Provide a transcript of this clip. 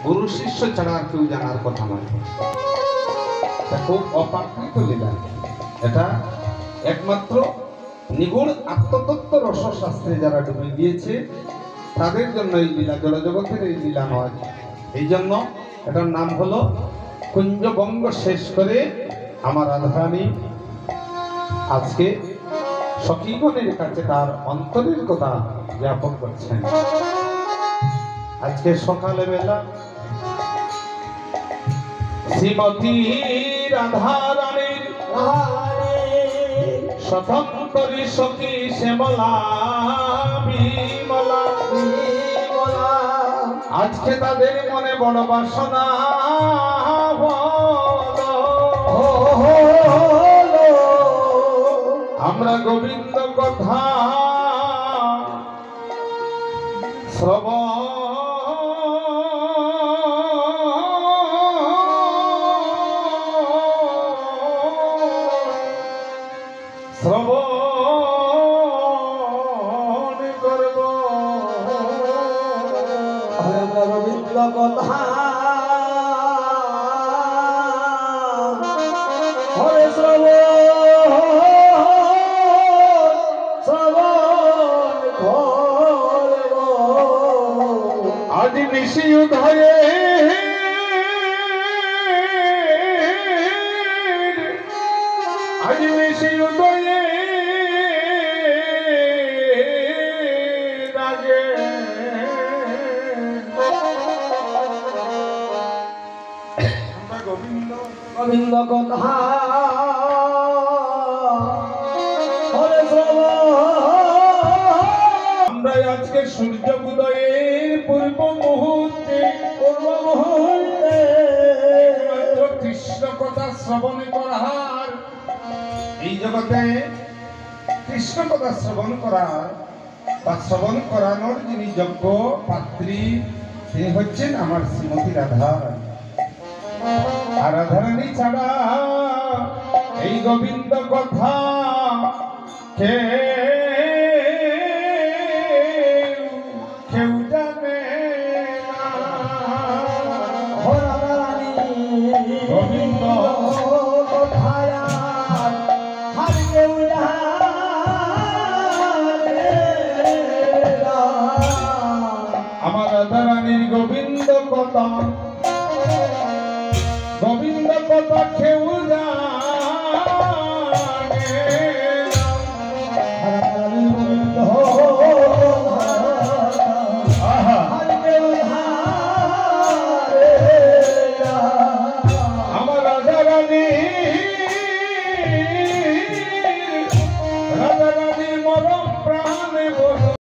গুরু শিষ্য ছাড়া আর কেউ জানার কথা নয়। খুব অপ্রাকৃত লীলা, এটা একমাত্র নিগুড় আত্মতত্ত্ব রসশাস্ত্রে যারা ডুবে গিয়েছে তাদের জন্য এই লীলা, জড়জগতের এই লীলা নয়। এই জন্য এটার নাম হলো কুঞ্জবঙ্গ শেষ করে আমার রাধারানী আজকে সখীগণের কাছে তার অন্তরের কথা জ্ঞাপন করছেন। আজকে সকালে বেলা শ্রীমতী রাধারানীর স্বতন্ত্রী সখী শ্যামলা বিমলা, আজকে তাদের মনে বড় বাসনা আমরা গোবিন্দ কথা শ্রবণ করব, আমরা গোবিন্দ কথা হরে শ্রবণ করব। আজ নিশি উদয়ে আজ নিশি উদয়ে রাগে গোবিন্দ গোবিন্দ কথা হরে আমরা আজকে সূর্য উদয়ের পূর্ব মুহূর্তে কৃষ্ণ কথা শ্রবণ করার, এই জগতে কৃষ্ণ কথা শ্রবণ করার বা শ্রবণ করানোর যিনি যোগ্য পাত্রী তিনি হচ্ছেন আমার শ্রীমতী রাধারানী। আর রাধারানী ছাড়া এই গোবিন্দ কথা কেউ জানে না। গোবিন্দ আমার রাধারানীর গোবিন্দ কথা, গোবিন্দ কথা কেউ জানে আমার রাধারানী